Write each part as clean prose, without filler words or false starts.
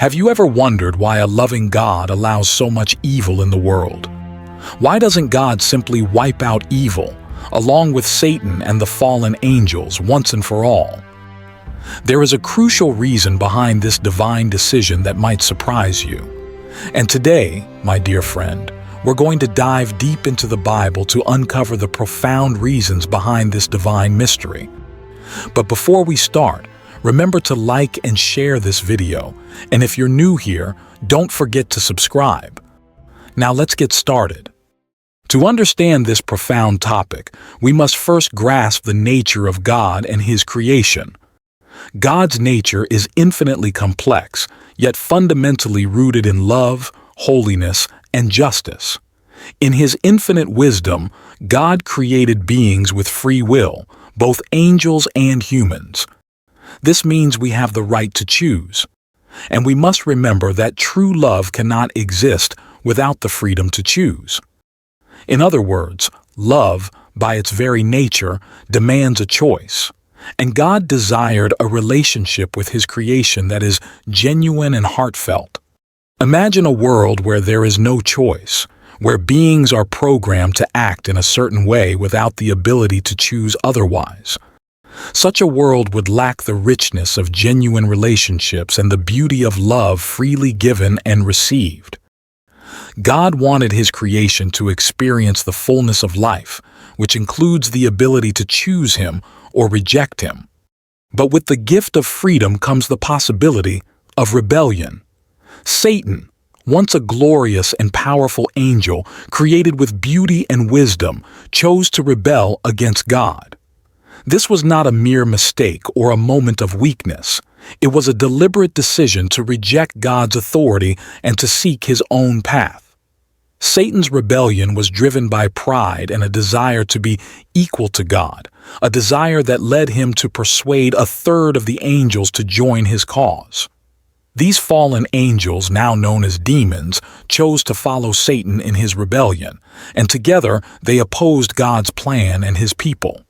Have you ever wondered why a loving God allows so much evil in the world? Why doesn't God simply wipe out evil, along with Satan and the fallen angels, once and for all? There is a crucial reason behind this divine decision that might surprise you. And today, my dear friend, we're going to dive deep into the Bible to uncover the profound reasons behind this divine mystery. But before we start, remember to like and share this video, and if you're new here, don't forget to subscribe. Now let's get started. To understand this profound topic, we must first grasp the nature of God and His creation. God's nature is infinitely complex, yet fundamentally rooted in love, holiness, and justice. In His infinite wisdom, God created beings with free will, both angels and humans. This means we have the right to choose. And we must remember that true love cannot exist without the freedom to choose. In other words, love, by its very nature, demands a choice. And God desired a relationship with His creation that is genuine and heartfelt. Imagine a world where there is no choice, where beings are programmed to act in a certain way without the ability to choose otherwise. Such a world would lack the richness of genuine relationships and the beauty of love freely given and received. God wanted His creation to experience the fullness of life, which includes the ability to choose Him or reject Him. But with the gift of freedom comes the possibility of rebellion. Satan, once a glorious and powerful angel created with beauty and wisdom, chose to rebel against God. This was not a mere mistake or a moment of weakness. It was a deliberate decision to reject God's authority and to seek his own path. Satan's rebellion was driven by pride and a desire to be equal to God, a desire that led him to persuade a third of the angels to join his cause. These fallen angels, now known as demons, chose to follow Satan in his rebellion, and together they opposed God's plan and His people.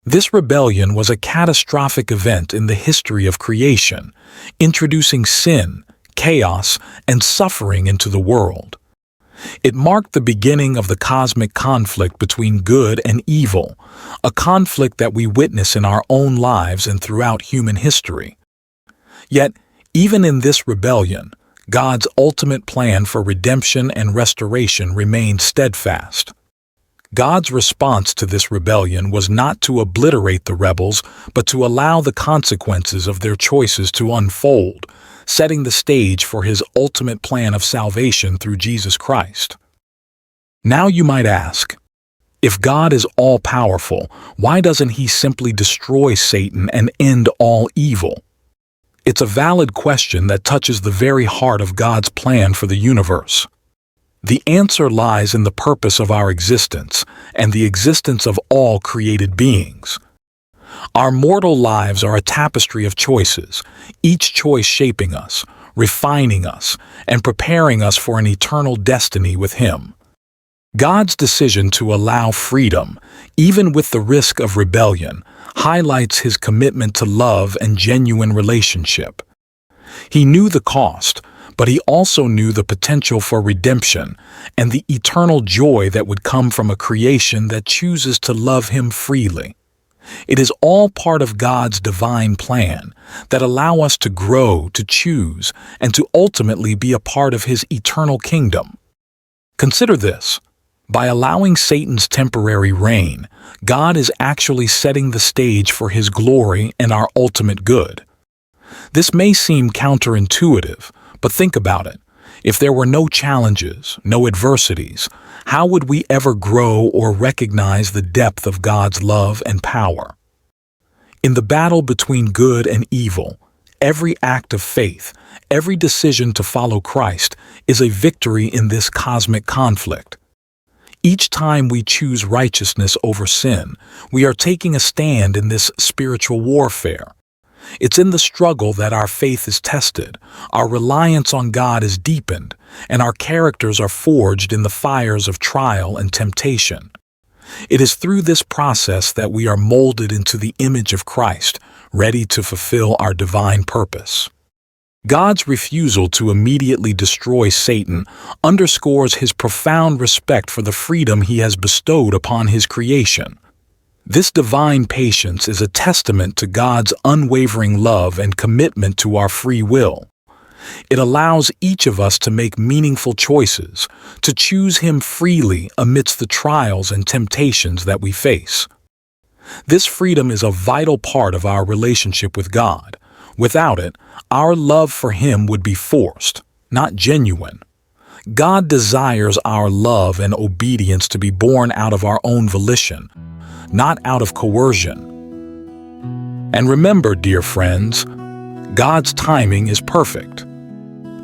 This rebellion was a catastrophic event in the history of creation, introducing sin, chaos, and suffering into the world. It marked the beginning of the cosmic conflict between good and evil, a conflict that we witness in our own lives and throughout human history. Yet, even in this rebellion, God's ultimate plan for redemption and restoration remained steadfast. God's response to this rebellion was not to obliterate the rebels, but to allow the consequences of their choices to unfold, setting the stage for His ultimate plan of salvation through Jesus Christ. Now you might ask, if God is all-powerful, why doesn't He simply destroy Satan and end all evil? It's a valid question that touches the very heart of God's plan for the universe. The answer lies in the purpose of our existence and the existence of all created beings. Our mortal lives are a tapestry of choices, each choice shaping us, refining us, and preparing us for an eternal destiny with Him. God's decision to allow freedom, even with the risk of rebellion, highlights His commitment to love and genuine relationship. He knew the cost, but He also knew the potential for redemption and the eternal joy that would come from a creation that chooses to love Him freely. It is all part of God's divine plan that allow us to grow, to choose, and to ultimately be a part of His eternal kingdom. Consider this. By allowing Satan's temporary reign, God is actually setting the stage for His glory and our ultimate good. This may seem counterintuitive, but think about it. If there were no challenges, no adversities, how would we ever grow or recognize the depth of God's love and power? In the battle between good and evil, every act of faith, every decision to follow Christ is a victory in this cosmic conflict. Each time we choose righteousness over sin, we are taking a stand in this spiritual warfare. It's in the struggle that our faith is tested, our reliance on God is deepened, and our characters are forged in the fires of trial and temptation. It is through this process that we are molded into the image of Christ, ready to fulfill our divine purpose. God's refusal to immediately destroy Satan underscores his profound respect for the freedom he has bestowed upon his creation. This divine patience is a testament to God's unwavering love and commitment to our free will. It allows each of us to make meaningful choices, to choose Him freely amidst the trials and temptations that we face. This freedom is a vital part of our relationship with God. Without it, our love for Him would be forced, not genuine. God desires our love and obedience to be born out of our own volition, not out of coercion. And remember, dear friends, God's timing is perfect.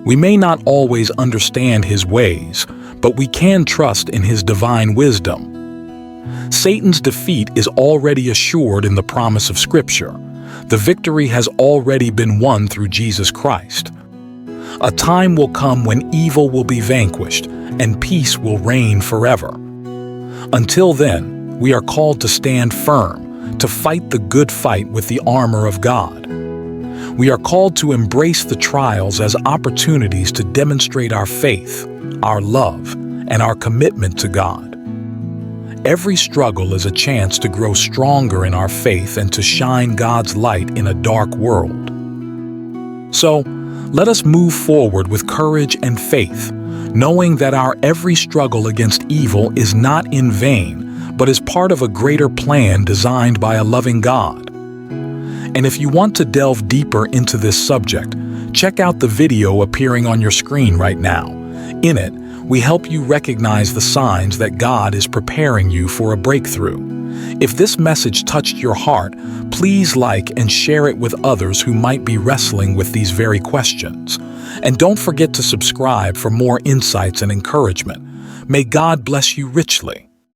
We may not always understand His ways, but we can trust in His divine wisdom. Satan's defeat is already assured in the promise of Scripture. The victory has already been won through Jesus Christ. A time will come when evil will be vanquished and peace will reign forever. Until then, we are called to stand firm, to fight the good fight with the armor of God. We are called to embrace the trials as opportunities to demonstrate our faith, our love, and our commitment to God. Every struggle is a chance to grow stronger in our faith and to shine God's light in a dark world. So, let us move forward with courage and faith, knowing that our every struggle against evil is not in vain, but is part of a greater plan designed by a loving God. And if you want to delve deeper into this subject, check out the video appearing on your screen right now. In it, we help you recognize the signs that God is preparing you for a breakthrough. If this message touched your heart, please like and share it with others who might be wrestling with these very questions. And don't forget to subscribe for more insights and encouragement. May God bless you richly.